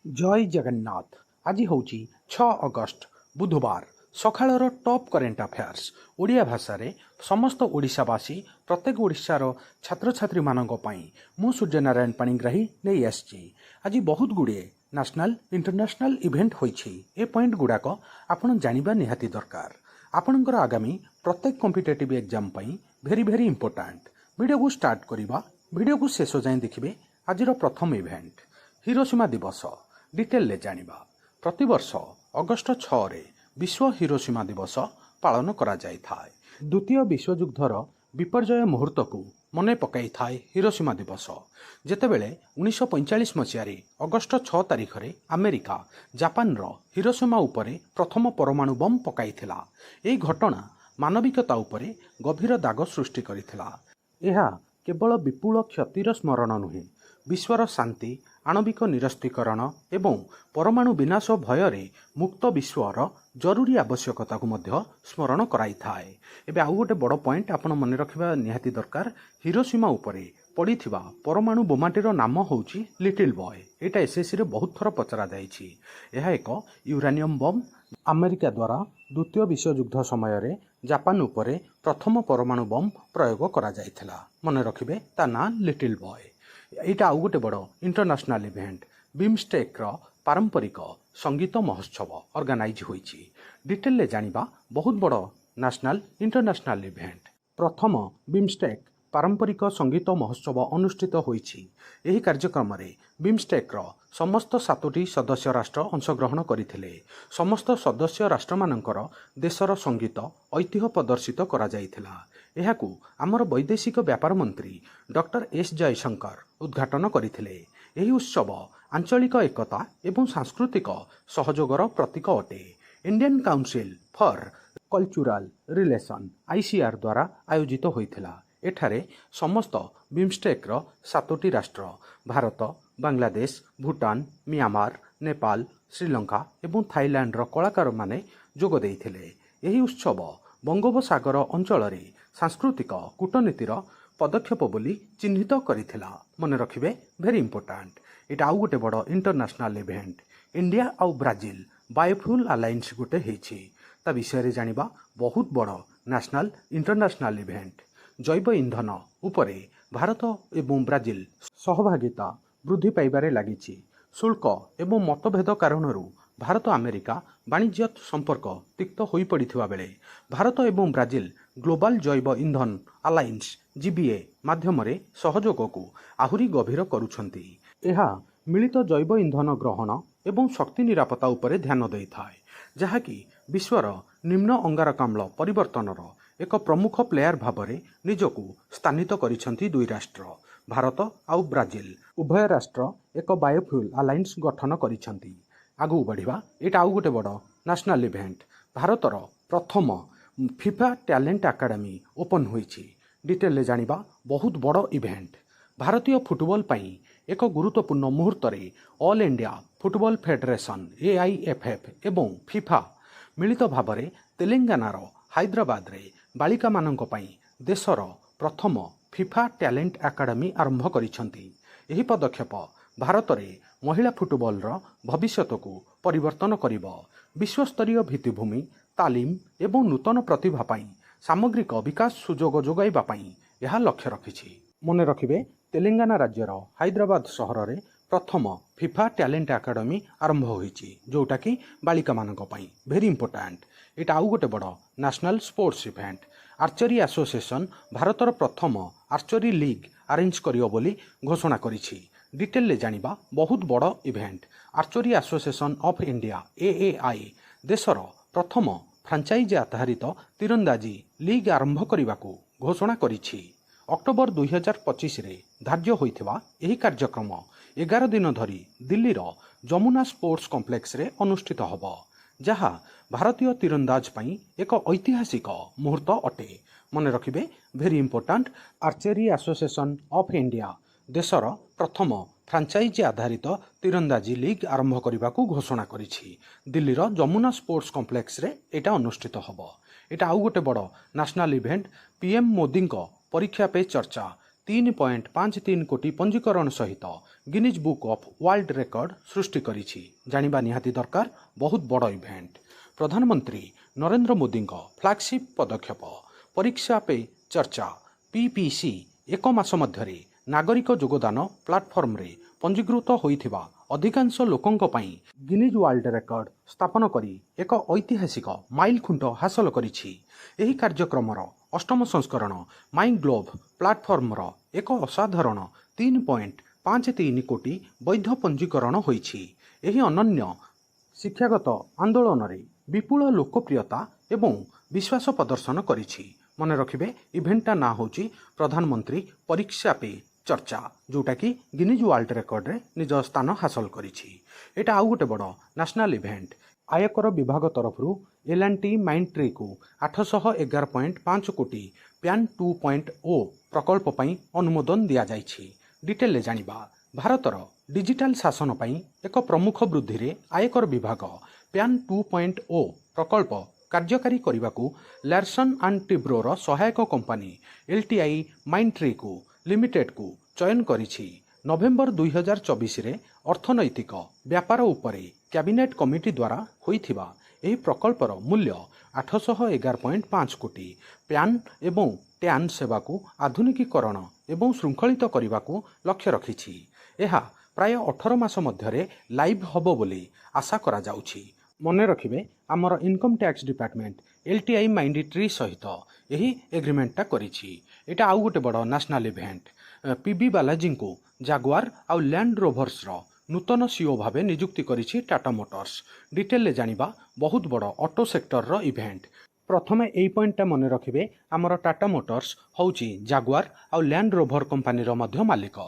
जय जगन्नाथ। आज हूँ 6 अगस्त बुधवार सकाळर टॉप करेन्ट अफेयर्स ओडिया भाषा रे समस्त ओडिशावासी प्रत्येक ओडिशार छात्र छात्री मानक पई मु सूर्यनारायण पाणिग्राही नहीं आसी। आज बहुत गुड़े नेशनल इंटरनेशनल इवेंट होईछि। ए पॉइंट गुड़ाक आपण जानिबा निहाती दरकार। आपणकर आगामी प्रत्येक कॉम्पिटिटिव एग्जाम पई भेरी भेरी इंपोर्टेंट। वीडियो को स्टार्ट करिबा। वीडियो को शेष जाए देखिबे। आजिर प्रथम इवेंट हिरोशिमा दिवस डिटेल ले जानिबा। प्रतिवर्ष अगस्ट 6 रे विश्व हिरोशिमा दिवस पालन करा जाय थाए। द्वितीय विश्वयुद्धर विपर्जय मुहूर्त को मने पकाई थाए हिरोशिमा दिवस। जेतेबेले 1945 मसीह अगस्ट 6 तारिख रे अमेरिका जापान रो हिरोशिमा उपरे प्रथम परमाणु बम पकाइथिला। एही घटना मानविकता उपरे गभीर दाग सृष्टि करिथिला। एहा केवल विपुल क्षतिर स्मरण नुहे, विश्वर शांति, आणविक निरस्तीकरण एवं परमाणु विनाश भୟରେ मुक्त विश्वर जरूरी आवश्यकता को मध्य स्मरण कराई थाए। एबे आउ गोटे बड़ पॉइंट आपण मन रखिबा निहाती दरकार। हिरोशिमा उपरे पड़िथिबा परमाणु बोमाटीर नाम होउची लिटिल बॉय। एटा एसएससी रे बहुत थर पचरा जाइछि। एहा एक यूरानियम बम अमेरिका द्वारा द्वितीय विश्वयुद्ध समय रे जापान उपरे प्रथम परमाणु बम प्रयोग करा जाइथिला। मन रखिबे ता ना लिटिल बॉय। एटा आउ गोटे बड़ इंटरनेशनल इवेंट बिमस्टेक रो पारंपरिक संगीत महोत्सव ऑर्गेनाइज होईछि। डिटेल ले जानिबा। बहुत बड़ नेशनल इंटरनेशनल इवेंट प्रथम बिमस्टेक पारंपरिक संगीत महोत्सव अनुष्ठित होईछि। एही कार्यक्रम रे बिमस्टेक रो समस्त 7टी सदस्य राष्ट्र अंशग्रहण करथिले। समस्त सदस्य राष्ट्र मानकर देशर संगीत ऐतिह्य प्रदर्शित करा जाइथिला। एहाकू आमर वैदेशिक व्यापार मंत्री डॉक्टर एस जयशंकर उद्घाटन करथिले। एही उत्सव आंचलिक एकता एवं सांस्कृतिक सहयोगर प्रतीक अटे। Indian council for cultural relation ICR द्वारा आयोजित होइथिला। एठारे समस्त बिमस्टेक रो 7टी राष्ट्र भारत, बांग्लादेश, भूटान, म्यांमार, नेपाल, श्रीलंका एवं थाईलैंड रो कलाकार माने जोग देइथिले। एही उत्सव बंगोपसागर अंचल रे सांस्कृतिक कूटनीतिर पदक्षेप बोली चिन्हित करिथिला। मन रखिबे भेरी इंपोर्टेंट। एटा आउ गोटे बड़ इंटरनेशनल इवेंट इंडिया आउ ब्राजिल बायोफ्यूल अलायंस गोटे हेछि। ता विषय रे जानिबा। बहुत बड़ नेशनल इंटरनेशनल इवेंट जैव इंधन उपरे भारत एवं ब्राजिल सहभागिता वृद्धि पाइबारे लागिछि। शुल्क एवं मतभेद कारणरू भारत अमेरिका वाणिज्य संपर्क तिक्त होई पड़िथिबा बेले भारत एवं ब्राजिल ग्लोबल जैव इंधन अलायंस जीबीए माध्यम रे सहयोग को आहुरी गभीर करूछंती। एहा मिलित जैव इंधन ग्रहण एवं शक्ति निरापत्ता उपरे ध्यान देई थाए, जहाँकि विश्वर निम्न अंगारकाम्ल परिवर्तनर एक प्रमुख प्लेयर भावरे निजकू स्थानित करिछंती। दुई राष्ट्र भारत आउ ब्राजिल उभय राष्ट्र एक बायोफ्यूल अलायंस गठन करिछंती। आगू बढ़िबा। एटा आउ गोटे बड़ नेशनल इवेंट भारतर प्रथम फीफा टैलेंट अकादमी ओपन होईछि। डिटेल ले जानिबा। बहुत बड़ इवेंट भारतीय फुटबॉल पई एक गुरुत्वपूर्ण मुहूर्त रे all India football federation AIFF एवं फीफा मिलित भावरे तेलंगानार हैदराबाद रे बालिका मानक पई देशर प्रथम फीफा टैलेंट अकादमी आरंभ करिछंती। एही पदक्षेप भारत रे महिला फुटबॉल रो भविष्यत को परिवर्तन करिबो। विश्वस्तरीय भित्तिभूमि तालीम एवं नूतन प्रतिभा पई सामग्रिक विकास सुजोग जोगाइबा पई यह लक्ष्य रखिछि। मने रखिबे तेलंगाना राज्यर हैदराबाद सहर रे प्रथम फीफा टैलेंट अकादमी आरंभ होईछि, जोटा कि बालिका मानक पई भेरी इंपोर्टेंट। एटा आउ गोटे बड़ national sports event archery association भारतर प्रथम आर्चरी लीग अरेंज करियो बोली घोषणा करिछि। डिटेल ले जानिबा। बहुत बड़ event archery association of India AAI देशर प्रथम फ्रांचाइज आधारित तीरंदाजी लीग आरंभ करिबाकू घोषणा करिछि। अक्टोबर 2025 रे धार्य होइथिबा एही कार्यक्रम 11 दिन धरी दिल्ली रो जमुना स्पोर्ट्स कॉम्प्लेक्स रे अनुष्ठित हबो, जहाँ भारतीय तीरंदाज पई एक ऐतिहासिक मुहूर्त अटे। मन रखिबे very important. Archery association of India देशर प्रथम फ्रांचाइज आधारित तीरंदाजी लीग आरंभ करिबाकू घोषणा करिछि। दिल्ली रो जमुना स्पोर्ट्स कॉम्प्लेक्स रे एटा अनुष्ठित हबो। एटा आउ गोटे बड़ नेशनल इवेंट पीएम मोदी को परीक्षा पे चर्चा 3.53 कोटी पंजीकरण सहित Guinness book of world record सृष्टि करिछि। जानिबा निहाती दरकार बहुत बड़ इवेंट। प्रधानमंत्री नरेंद्र मोदी फ्लैगशिप पदक्षेप परीक्षा पे चर्चा पीपीसी एक मास मध्यरे नागरिक योगदान प्लाटफर्म रे पंजीकृत होइथिबा अधिकांश लोकंक पई गिनीज वर्ल्ड रेकर्ड स्थापन करी एक ऐतिहासिक माइल खुंट हासिल करिछि। एही कार्यक्रमर अष्टम संस्करण माई ग्लोव प्लाटफर्म एक असाधारण 3.53 कोटी वैध पंजीकरण होइछि। एही अनन्य शिक्षागत आंदोलन रे विपुल लोकप्रियता एवं विश्वास प्रदर्शन करिछि। मन रखिबे इवेंटा ना होची प्रधानमंत्री परीक्षा पे चर्चा, जोटा कि गिनीज वर्ल्ड रेकर्ड रे निज स्थान हासिल करिछि। एटा आउ गोटे बड़ नेशनल इवेंट। आयकर विभाग तरफरु एल&टी माइंट्री को 811.5 कोटी प्यान 2.0 प्रकल्प पई अनुमोदन दिया जाइछि। डिटेल ले जानिबा भारतर डिजिटल शासन पई एक प्रमुख वृद्धि रे आयकर विभाग प्यान 2.0 प्रकल्प कार्यकारी करने लार्सन एंड टिब्रोर सहायक कंपनी एलटीआई माइंट्री को लिमिटेड को चयन करिछि। नवेम्बर 2024 रे अर्थनैतिक व्यापार उपरे कैबिनेट कमिटी द्वारा होइथिबा एही प्रकल्पर मूल्य 811.5 कोटी प्यान एवं टैन सेवा को आधुनिकीकरण एवं श्रृंखलित करने को लक्ष्य रखिछि। एहा प्राय 18 मास मध्यरे लाइव हबो बोली आशा करा जाउछि। मने रखिबे आमर इनकम टैक्स डिपार्टमेंट एलटीआई माइंट्री सहित यही एग्रीमेंटा करिछि। एटा आउ गोटे बड़ नेशनल इवेंट। पीबी बालाजी को जागुआर आउ लैंड रोभर्स नूतन सीओ भावे नियुक्ति करिछि टाटा मोटर्स। डिटेल ले जानिबा बहुत बड़ ऑटो सेक्टर रो इवेंट। प्रथमे एई पॉइंटटा मने रखिबे आमर टाटा मोटर्स होउछि जागुआर आउ लैंड रोभर कंपनी रो मध्य मालिक।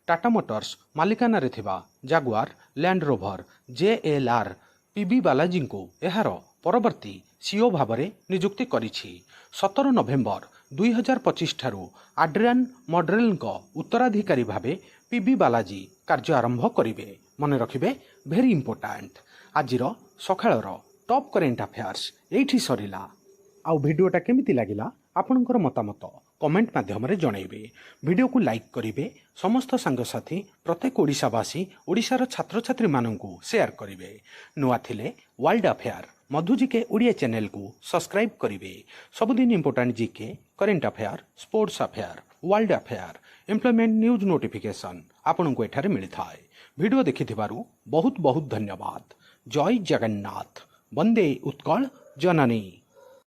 टाटा मोटर्स मालिकाना रे थिबा Jaguar land rover JLR P B Balaji को एहार परवर्ती सीओ भावरे नियुक्ति करिछि। 17 नवेम्बर 2025 ठारू आड्रियान मॉड्रेल उत्तराधिकारी भावे पीबी बालाजी कार्य आरंभ करिवे। मने रखिबे very important. आजिर सकाळर top current affairs एठी सरिला। आउ वीडियोटा केमिति लागिला आपणकर मतामत कमेंट माध्यम रे जणैबे। वीडियो को लाइक करिवे। समस्त सांगसाथी प्रत्येक ओडिशावासी ओडिशार छात्र छात्री माननकु शेयर करिवे। नुआ थिले वर्ल्ड अफेयर मधुजी के ओडिया चैनल को सब्सक्राइब करिवे। सबुदिन important GK current affair sports affair world affair employment news notification आपनकु एठारे मिलिथाय। वीडियो देखिथिबारु बहुत बहुत धन्यवाद। जय जगन्नाथ। वंदे उत्कल जननी।